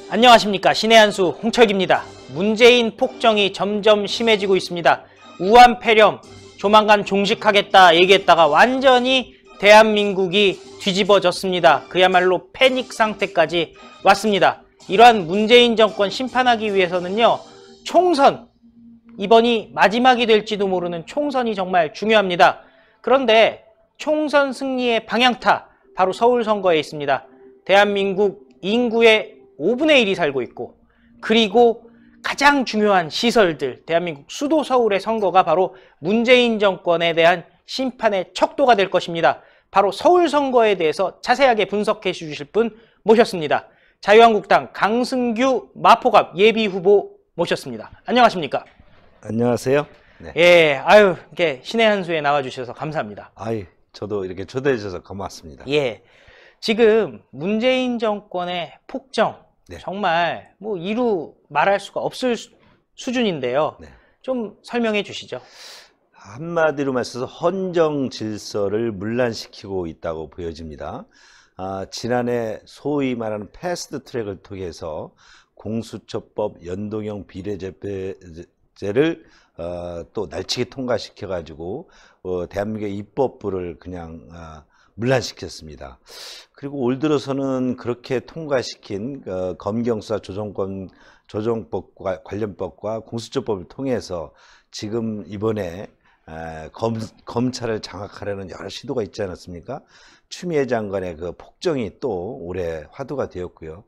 안녕하십니까. 신의 한수 홍철기입니다. 문재인 폭정이 점점 심해지고 있습니다. 우한 폐렴 조만간 종식하겠다 얘기했다가 완전히 대한민국이 뒤집어졌습니다. 그야말로 패닉 상태까지 왔습니다. 이러한 문재인 정권 심판하기 위해서는요, 총선, 이번이 마지막이 될지도 모르는 총선이 정말 중요합니다. 그런데 총선 승리의 방향타, 바로 서울 선거에 있습니다. 대한민국 인구의 5분의 1이 살고 있고, 그리고 가장 중요한 시설들, 대한민국 수도 서울의 선거가 바로 문재인 정권에 대한 심판의 척도가 될 것입니다. 바로 서울 선거에 대해서 자세하게 분석해 주실 분 모셨습니다. 자유한국당 강승규 마포갑 예비후보 모셨습니다. 안녕하십니까? 안녕하세요. 네. 예, 이렇게 신의 한수에 나와주셔서 감사합니다. 저도 이렇게 초대해 주셔서 고맙습니다. 예, 지금 문재인 정권의 폭정, 네. 정말 이루 말할 수가 없을 수준인데요. 네. 좀 설명해 주시죠. 한마디로 말해서 헌정 질서를 문란시키고 있다고 보여집니다. 지난해 소위 말하는 패스트 트랙을 통해서 공수처법 연동형 비례대표제를 또 날치기 통과시켜 가지고 대한민국의 입법부를 그냥 문란시켰습니다. 그리고 올 들어서는 그렇게 통과시킨 검경수사 조정법과 관련법과 공수처법을 통해서 지금 이번에 검찰을 장악하려는 여러 시도가 있지 않았습니까? 추미애 장관의 그 폭정이 또 올해 화두가 되었고요.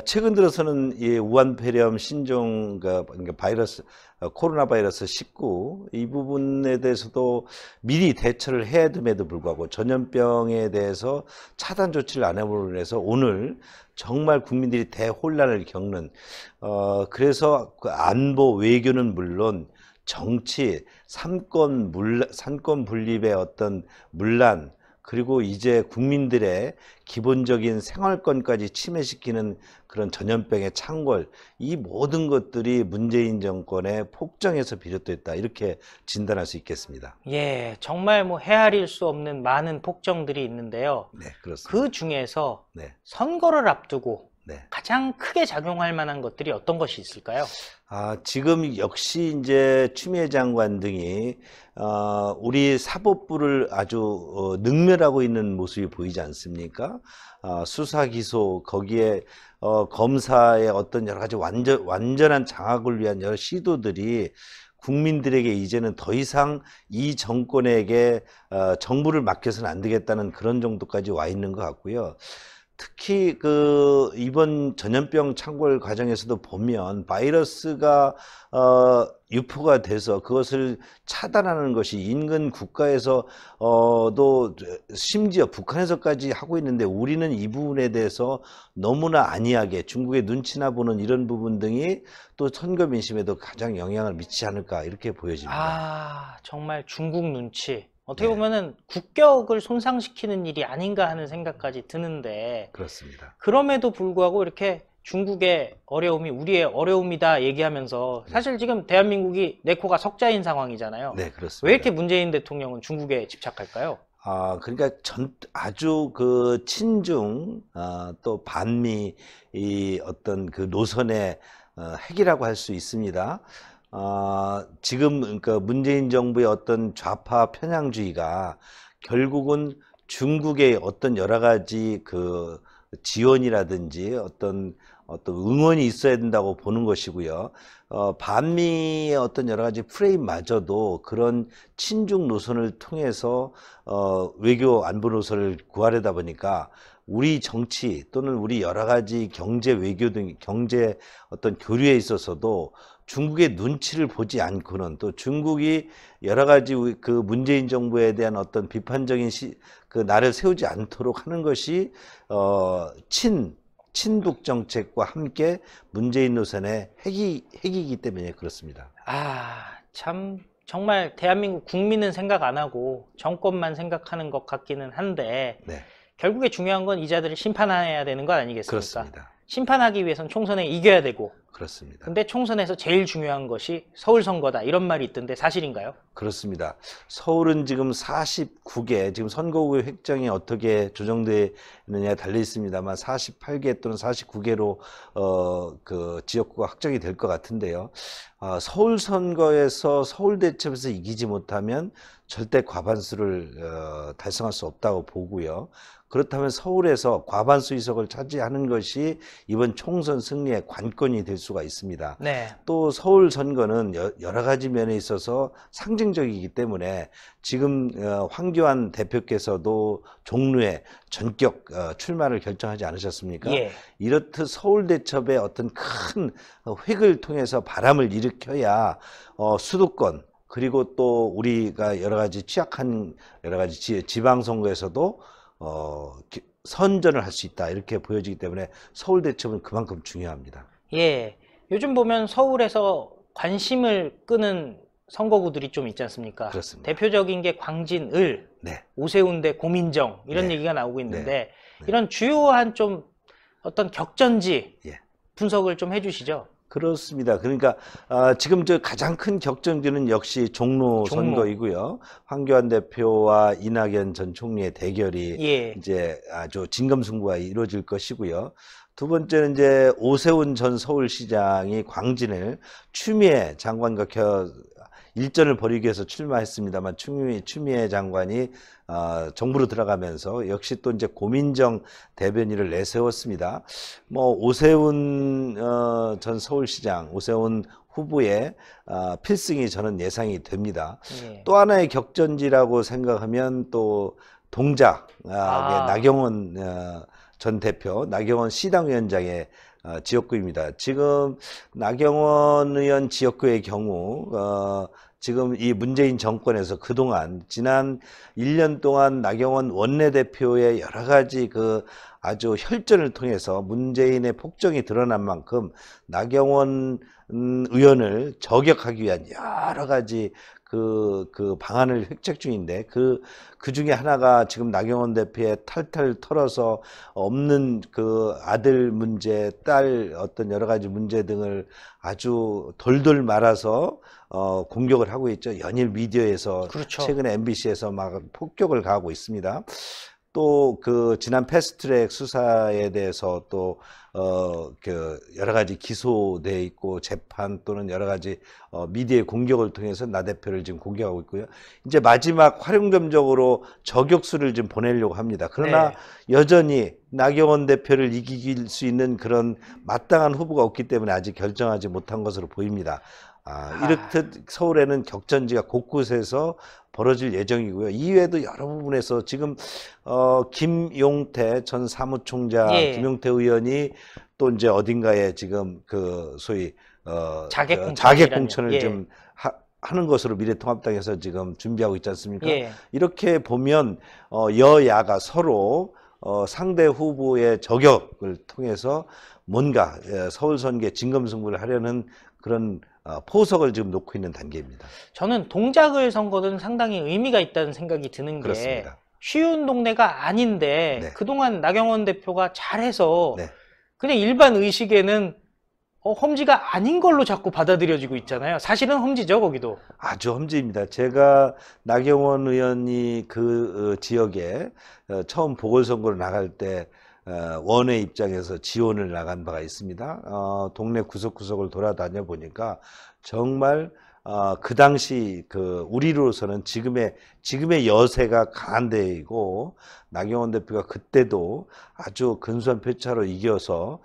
최근 들어서는 이 우한 폐렴 신종 바이러스, 코로나 바이러스 19 이 부분에 대해서도 미리 대처를 해야 됨에도 불구하고 전염병에 대해서 차단 조치를 안 해버로 해서 오늘 정말 국민들이 대혼란을 겪는, 그래서 그 안보 외교는 물론 정치, 삼권 분립의 어떤 문란, 그리고 이제 국민들의 기본적인 생활권까지 침해시키는 그런 전염병의 창궐, 이 모든 것들이 문재인 정권의 폭정에서 비롯됐다, 이렇게 진단할 수 있겠습니다. 예, 정말 헤아릴 수 없는 많은 폭정들이 있는데요. 네, 그렇습니다. 그 중에서 네. 선거를 앞두고 네. 가장 크게 작용할 만한 것들이 어떤 것이 있을까요? 지금 역시 이제 추미애 장관 등이 우리 사법부를 아주 능멸하고 있는 모습이 보이지 않습니까? 수사 기소, 거기에 검사의 어떤 여러 가지 완전한 장악을 위한 여러 시도들이 국민들에게 이제는 더 이상 이 정권에게 정부를 맡겨서는 안 되겠다는 그런 정도까지 와 있는 것 같고요. 특히 이번 전염병 창궐 과정에서도 보면 바이러스가 유포가 돼서 그것을 차단하는 것이 인근 국가에서 도 심지어 북한에서까지 하고 있는데, 우리는 이 부분에 대해서 너무나 안이하게 중국의 눈치나 보는 이런 부분 등이 또 선거 민심에도 가장 영향을 미치지 않을까, 이렇게 보여집니다. 정말 중국 눈치. 어떻게 보면은 국격을 손상시키는 일이 아닌가 하는 생각까지 드는데, 그렇습니다. 그럼에도 불구하고 이렇게 중국의 어려움이 우리의 어려움이다 얘기하면서, 사실 지금 대한민국이 내 코가 석자인 상황이잖아요. 네, 그렇습니다. 왜 이렇게 문재인 대통령은 중국에 집착할까요? 그러니까 아주 친중, 또 반미, 이 어떤 그 노선의 핵이라고 할 수 있습니다. 지금 그러니까 문재인 정부의 어떤 좌파 편향주의가 결국은 중국의 어떤 여러 가지 그 지원이라든지 어떤 응원이 있어야 된다고 보는 것이고요. 반미의 어떤 여러 가지 프레임마저도 그런 친중 노선을 통해서 외교 안보 노선을 구하려다 보니까 우리 정치 또는 우리 여러 가지 경제 외교 등 경제 어떤 교류에 있어서도 중국의 눈치를 보지 않고는, 또 중국이 여러 가지 그 문재인 정부에 대한 어떤 비판적인 날을 세우지 않도록 하는 것이 친북 정책과 함께 문재인 노선의 핵이기 때문에 그렇습니다. 참 정말 대한민국 국민은 생각 안 하고 정권만 생각하는 것 같기는 한데, 네. 결국에 중요한 건 이자들을 심판해야 되는 것 아니겠습니까? 그렇습니다. 심판하기 위해선 총선에 이겨야 되고, 그렇습니다. 근데 총선에서 제일 중요한 것이 서울 선거다 이런 말이 있던데 사실인가요? 그렇습니다. 서울은 지금 49개, 지금 선거구의 획정이 어떻게 조정되느냐에 달려 있습니다만 48개 또는 49개로 그 지역구가 확정이 될 것 같은데요. 서울 선거에서 서울 대첩에서 이기지 못하면 절대 과반수를 달성할 수 없다고 보고요. 그렇다면 서울에서 과반수 의석을 차지하는 것이 이번 총선 승리의 관건이 될 수가 있습니다. 네. 또 서울 선거는 여러 가지 면에 있어서 상징적이기 때문에 지금 황교안 대표께서도 종로에 전격 출마를 결정하지 않으셨습니까? 예. 이렇듯 서울 대첩의 어떤 큰 획을 통해서 바람을 일으켜야 수도권 그리고 또 우리가 여러 가지 취약한 여러 가지 지방 선거에서도 선전을 할 수 있다 이렇게 보여지기 때문에 서울 대첩은 그만큼 중요합니다. 예. 요즘 보면 서울에서 관심을 끄는 선거구들이 좀 있지 않습니까? 그렇습니다. 대표적인 게 광진을, 네. 오세훈 대 고민정 이런 네. 얘기가 나오고 있는데 네. 이런 주요한 좀 어떤 격전지 예. 분석을 좀 해주시죠. 그렇습니다. 그러니까 지금 저 가장 큰 격정지는 역시 종로 선거이고요. 황교안 대표와 이낙연 전 총리의 대결이 예. 이제 아주 진검승부가 이루어질 것이고요. 두 번째는 이제 오세훈 전 서울시장이 광진을 추미애 장관과 일전을 벌이기 위해서 출마했습니다만 추미애 장관이 정부로 들어가면서 역시 또 이제 고민정 대변인을 내세웠습니다. 뭐 오세훈 전 서울시장, 오세훈 후보의 필승이 저는 예상이 됩니다. 예. 또 하나의 격전지라고 생각하면 또 동작의 나경원 전 대표, 나경원 시당위원장의 지역구입니다. 지금 나경원 의원 지역구의 경우 지금 이 문재인 정권에서 그동안 지난 1년 동안 나경원 원내대표의 여러 가지 그 아주 혈전을 통해서 문재인의 폭정이 드러난 만큼 나경원 의원을 저격하기 위한 여러 가지 그 방안을 획책 중인데 그 중에 하나가 지금 나경원 대표의 탈탈 털어서 없는 그 아들 문제, 딸 어떤 여러 가지 문제 등을 아주 돌돌 말아서 공격을 하고 있죠. 연일 미디어에서 그렇죠. 최근에 MBC에서 막 폭격을 가하고 있습니다. 또 그 지난 패스트트랙 수사에 대해서 또 그 여러 가지 기소돼 있고 재판 또는 여러 가지 미디어의 공격을 통해서 나 대표를 지금 공격하고 있고요. 이제 마지막 활용점적으로 저격수를 좀 보내려고 합니다. 그러나 네. 여전히 나경원 대표를 이길 수 있는 그런 마땅한 후보가 없기 때문에 아직 결정하지 못한 것으로 보입니다. 이렇듯 서울에는 격전지가 곳곳에서 벌어질 예정이고요. 이외에도 여러 부분에서 지금 김용태 전 사무총장, 예. 김용태 의원이 또 이제 어딘가에 지금 그 소위 자객 공천을 예. 좀 하는 것으로 미래통합당에서 지금 준비하고 있지 않습니까? 예. 이렇게 보면 여야가 서로 상대 후보의 저격을 통해서 뭔가 서울 선거에 진검승부를 하려는 그런 포석을 지금 놓고 있는 단계입니다. 저는 동작을 선거는 상당히 의미가 있다는 생각이 드는 게 그렇습니다. 쉬운 동네가 아닌데 네. 그동안 나경원 대표가 잘해서 네. 그냥 일반 의식에는 험지가 아닌 걸로 자꾸 받아들여지고 있잖아요. 사실은 험지죠, 거기도. 아주 험지입니다. 제가 나경원 의원이 그 지역에 처음 보궐선거를 나갈 때 원외 입장에서 지원을 나간 바가 있습니다. 동네 구석구석을 돌아다녀 보니까 정말 그 당시 그 우리로서는 지금의 여세가 강한 데이고 나경원 대표가 그때도 아주 근소한 표차로 이겨서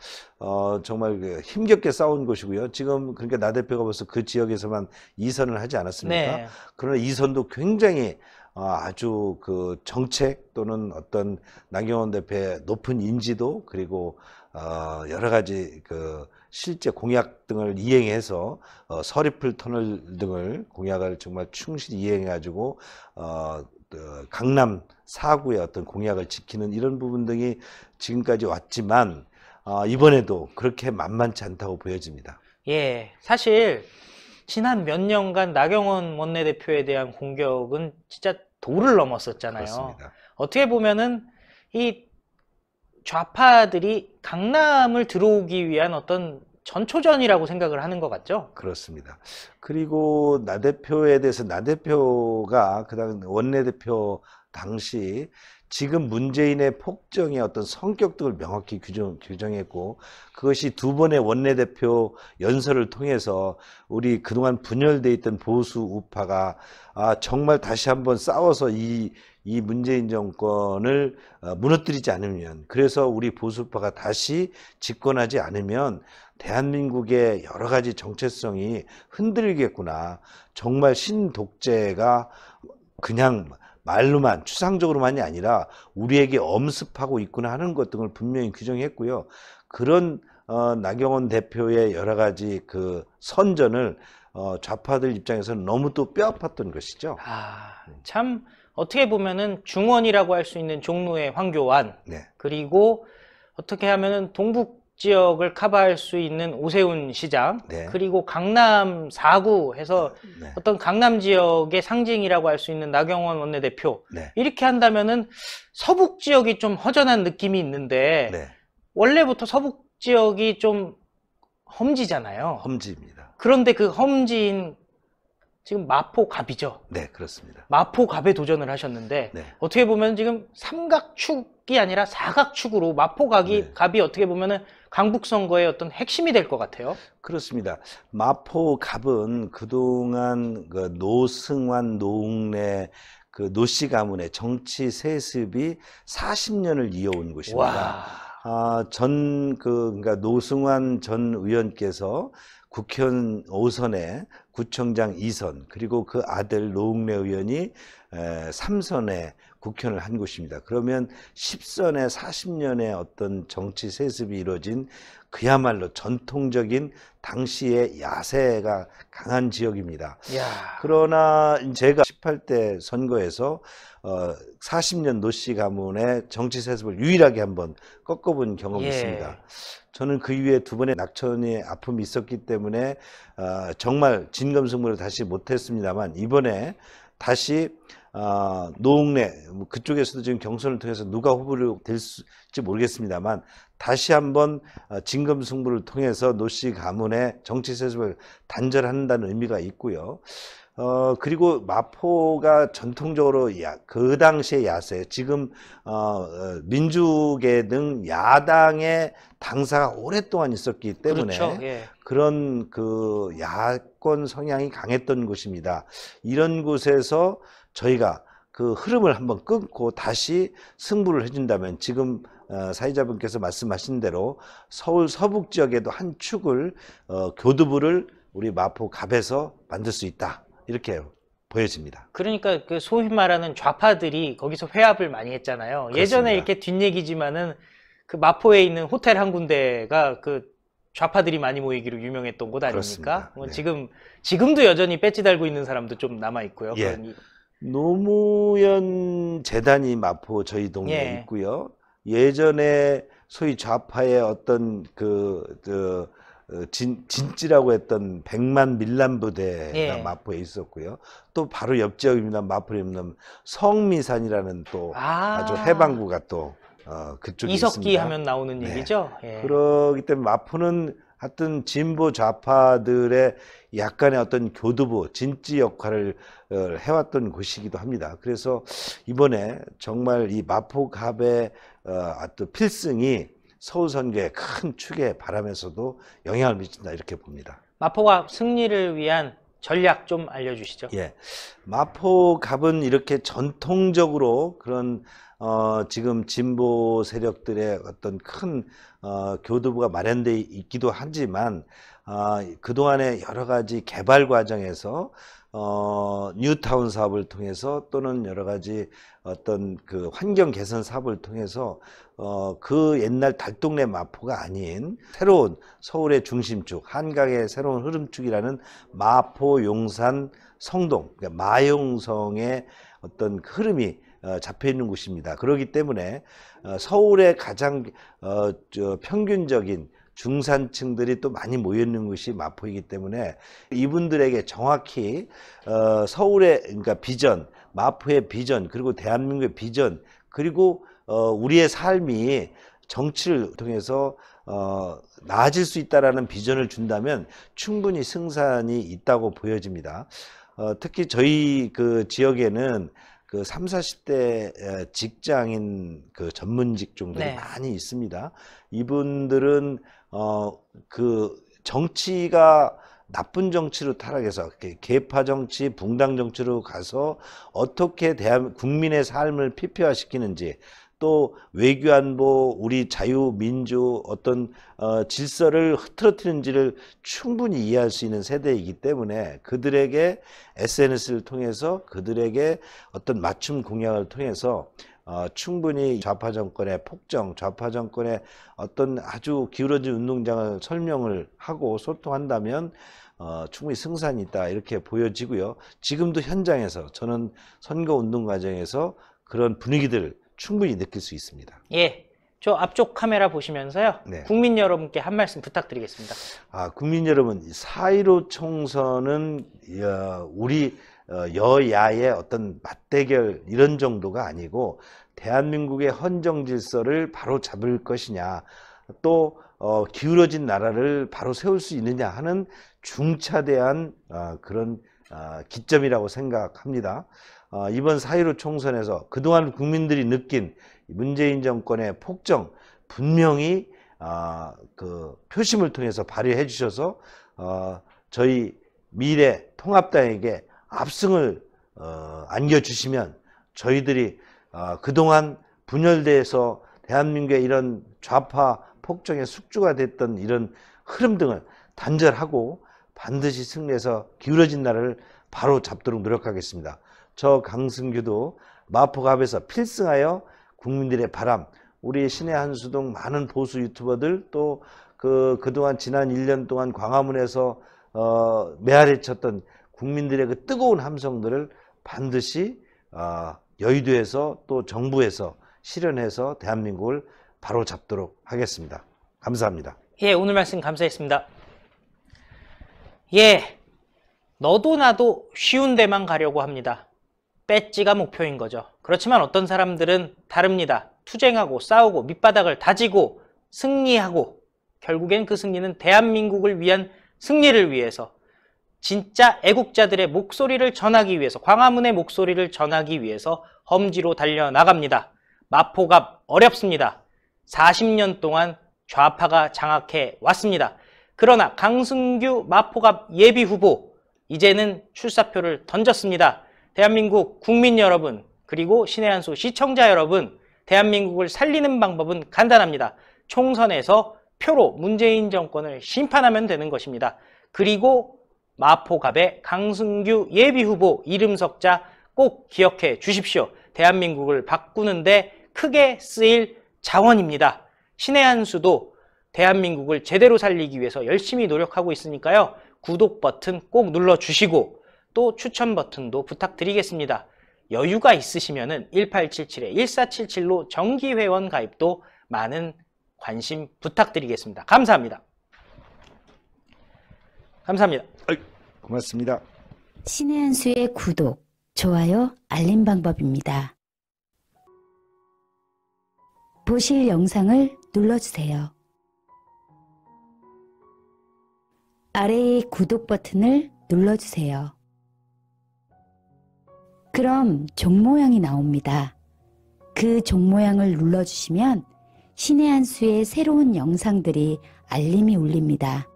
정말 힘겹게 싸운 것이고요. 지금 그러니까 나 대표가 벌써 그 지역에서만 2선을 하지 않았습니까? 네. 그러나 2선도 굉장히 아주 그 정책 또는 어떤 나경원 대표의 높은 인지도 그리고 여러 가지 그 실제 공약 등을 이행해서 서리풀 터널 등을 공약을 정말 충실히 이행해가지고 강남 4구의 어떤 공약을 지키는 이런 부분 등이 지금까지 왔지만 이번에도 그렇게 만만치 않다고 보여집니다. 예, 사실 지난 몇 년간 나경원 원내대표에 대한 공격은 진짜 도를 넘었었잖아요. 그렇습니다. 어떻게 보면은 이 좌파들이 강남을 들어오기 위한 어떤 전초전이라고 생각을 하는 것 같죠? 그렇습니다. 그리고 나 대표에 대해서 나 대표가 그다음 원내대표 당시 지금 문재인의 폭정의 어떤 성격 등을 명확히 규정했고, 그것이 두 번의 원내대표 연설을 통해서 우리 그동안 분열돼 있던 보수 우파가 정말 다시 한번 싸워서 이 문재인 정권을 무너뜨리지 않으면, 그래서 우리 보수파가 다시 집권하지 않으면 대한민국의 여러 가지 정체성이 흔들리겠구나. 정말 신독재가 그냥 말로만 추상적으로만이 아니라 우리에게 엄습하고 있구나 하는 것 등을 분명히 규정했고요. 그런 나경원 대표의 여러 가지 그 선전을 좌파들 입장에서는 너무 또 뼈아팠던 것이죠. 참 어떻게 보면은 중원이라고 할 수 있는 종로의 황교안, 네. 그리고 어떻게 하면은 동북 지역을 커버할 수 있는 오세훈 시장, 네. 그리고 강남 4구 해서 네. 어떤 강남 지역의 상징이라고 할 수 있는 나경원 원내대표, 네. 이렇게 한다면은 서북 지역이 좀 허전한 느낌이 있는데 네. 원래부터 서북 지역이 좀 험지잖아요. 험지입니다. 그런데 그 험지인 지금 마포갑이죠. 네, 그렇습니다. 마포갑에 도전을 하셨는데 네. 어떻게 보면 지금 삼각축이 아니라 사각축으로 마포갑이 네. 갑이 어떻게 보면은 강북 선거의 어떤 핵심이 될 것 같아요. 그렇습니다. 마포갑은 그동안 그 노승환, 노웅래, 그 노씨 가문의 정치 세습이 40년을 이어온 곳입니다. 그러니까 노승환 전 의원께서 국회의원 5선에 구청장 2선, 그리고 그 아들 노웅래 의원이 3선에 국회의원을 한 곳입니다. 그러면 10선에 40년의 어떤 정치 세습이 이루어진 그야말로 전통적인 당시의 야세가 강한 지역입니다. 그러나 제가 18대 선거에서 40년 노씨 가문의 정치 세습을 유일하게 한번 꺾어본 경험이 있습니다. 저는 그 이후에 두 번의 낙천의 아픔이 있었기 때문에 정말 진검승부를 다시 못했습니다만, 이번에 다시 노웅래, 그쪽에서도 지금 경선을 통해서 누가 후보를 될지 모르겠습니다만, 다시 한번 진검승부를 통해서 노씨 가문의 정치 세습을 단절한다는 의미가 있고요. 그리고 마포가 전통적으로 그 당시의 야세, 지금 민주계 등 야당의 당사가 오랫동안 있었기 때문에 그렇죠. 그런 그 야권 성향이 강했던 곳입니다. 이런 곳에서 저희가 그 흐름을 한번 끊고 다시 승부를 해준다면, 지금 사회자분께서 말씀하신 대로 서울 서북 지역에도 한 축을 교두부를 우리 마포갑에서 만들 수 있다, 이렇게 보여집니다. 그러니까 그 소위 말하는 좌파들이 거기서 회합을 많이 했잖아요. 그렇습니다. 예전에 이렇게 뒷얘기지만은 그 마포에 있는 호텔 한 군데가 그 좌파들이 많이 모이기로 유명했던 곳 아닙니까? 네. 지금도 여전히 배지 달고 있는 사람도 좀 남아 있고요. 노무현 재단이 마포 저희 동네에 있고요. 예전에 소위 좌파의 어떤 진찌라고 했던 백만 밀란 부대가 마포에 있었고요. 또 바로 옆 지역입니다. 마포에 있는 성미산이라는 또 아주 해방구가 또 그쪽에 이석기 있습니다. 하면 나오는 얘기죠. 그렇기 때문에 마포는 하여튼 진보 좌파들의 약간의 어떤 교두보, 진찌 역할을 해왔던 곳이기도 합니다. 그래서 이번에 정말 이 마포갑의 어떤 필승이 서울 선거의 큰 축에 바람에서도 영향을 미친다, 이렇게 봅니다. 마포갑 승리를 위한 전략 좀 알려주시죠. 마포갑은 이렇게 전통적으로 그런 지금 진보 세력들의 어떤 큰 교두보가 마련되어 있기도 하지만, 그동안의 여러 가지 개발 과정에서 뉴타운 사업을 통해서, 또는 여러 가지 어떤 그 환경 개선 사업을 통해서 그 옛날 달동네 마포가 아닌 새로운 서울의 중심축, 한강의 새로운 흐름축이라는 마포, 용산, 성동, 그러니까 마용성의 어떤 흐름이 잡혀 있는 곳입니다. 그렇기 때문에 서울의 가장 평균적인 중산층들이 또 많이 모여 있는 곳이 마포이기 때문에, 이분들에게 정확히 서울의, 그러니까 비전, 마포의 비전, 그리고 대한민국의 비전, 그리고 우리의 삶이 정치를 통해서 나아질 수 있다라는 비전을 준다면 충분히 승산이 있다고 보여집니다. 특히 저희 그 지역에는 그 30, 40대 직장인 그 전문 직종들이 네. 많이 있습니다. 이분들은 그 정치가 나쁜 정치로 타락해서 계파 정치, 붕당 정치로 가서 어떻게 국민의 삶을 피폐화시키는지, 또 외교 안보, 우리 자유 민주 어떤 질서를 흐트러뜨리는지를 충분히 이해할 수 있는 세대이기 때문에 그들에게 SNS를 통해서 그들에게 어떤 맞춤 공약을 통해서 충분히 좌파 정권의 폭정, 좌파 정권의 어떤 아주 기울어진 운동장을 설명을 하고 소통한다면 충분히 승산이 있다 이렇게 보여지고요. 지금도 현장에서 저는 선거운동 과정에서 그런 분위기들을 충분히 느낄 수 있습니다. 예, 저 앞쪽 카메라 보시면서요. 네. 국민 여러분께 한 말씀 부탁드리겠습니다. 국민 여러분, 4.15 총선은 우리 여야의 어떤 맞대결 이런 정도가 아니고 대한민국의 헌정 질서를 바로 잡을 것이냐, 또 기울어진 나라를 바로 세울 수 있느냐 하는 중차대한 그런 기점이라고 생각합니다. 이번 4.15 총선에서 그동안 국민들이 느낀 문재인 정권의 폭정 분명히 그 표심을 통해서 발휘해 주셔서 저희 미래 통합당에게 압승을 안겨주시면 저희들이 그동안 분열돼서 대한민국의 이런 좌파 폭정의 숙주가 됐던 이런 흐름 등을 단절하고 반드시 승리해서 기울어진 나라를 바로 잡도록 노력하겠습니다. 저 강승규도 마포갑에서 필승하여 국민들의 바람, 우리 신의 한수동 많은 보수 유튜버들, 또 그동안 지난 1년 동안 광화문에서 메아리 쳤던 국민들의 그 뜨거운 함성들을 반드시 여의도에서 또 정부에서 실현해서 대한민국을 바로 잡도록 하겠습니다. 감사합니다. 예, 오늘 말씀 감사했습니다. 예, 너도 나도 쉬운 데만 가려고 합니다. 배지가 목표인 거죠. 그렇지만 어떤 사람들은 다릅니다. 투쟁하고 싸우고 밑바닥을 다지고 승리하고 결국엔 그 승리는 대한민국을 위한 승리를 위해서, 진짜 애국자들의 목소리를 전하기 위해서, 광화문의 목소리를 전하기 위해서 험지로 달려나갑니다. 마포갑 어렵습니다. 40년 동안 좌파가 장악해 왔습니다. 그러나 강승규 마포갑 예비후보 이제는 출사표를 던졌습니다. 대한민국 국민 여러분, 그리고 신의 한수 시청자 여러분, 대한민국을 살리는 방법은 간단합니다. 총선에서 표로 문재인 정권을 심판하면 되는 것입니다. 그리고 마포갑의 강승규 예비후보 이름 석자 꼭 기억해 주십시오. 대한민국을 바꾸는데 크게 쓰일 자원입니다. 신의 한수도 대한민국을 제대로 살리기 위해서 열심히 노력하고 있으니까요. 구독 버튼 꼭 눌러주시고 또 추천 버튼도 부탁드리겠습니다. 여유가 있으시면은 1877-1477로 정기회원 가입도 많은 관심 부탁드리겠습니다. 감사합니다. 감사합니다. 고맙습니다. 신의 한수의 구독, 좋아요, 알림 방법입니다. 보실 영상을 눌러주세요. 아래의 구독 버튼을 눌러주세요. 그럼 종 모양이 나옵니다. 그 종 모양을 눌러주시면 신의 한수의 새로운 영상들이 알림이 울립니다.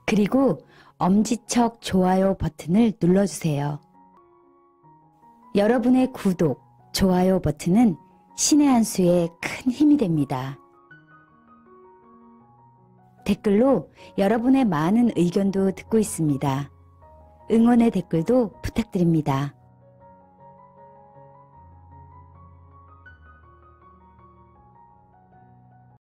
그리고 엄지척 좋아요 버튼을 눌러주세요. 여러분의 구독, 좋아요 버튼은 신의 한수의 큰 힘이 됩니다. 댓글로 여러분의 많은 의견도 듣고 있습니다. 응원의 댓글도 부탁드립니다.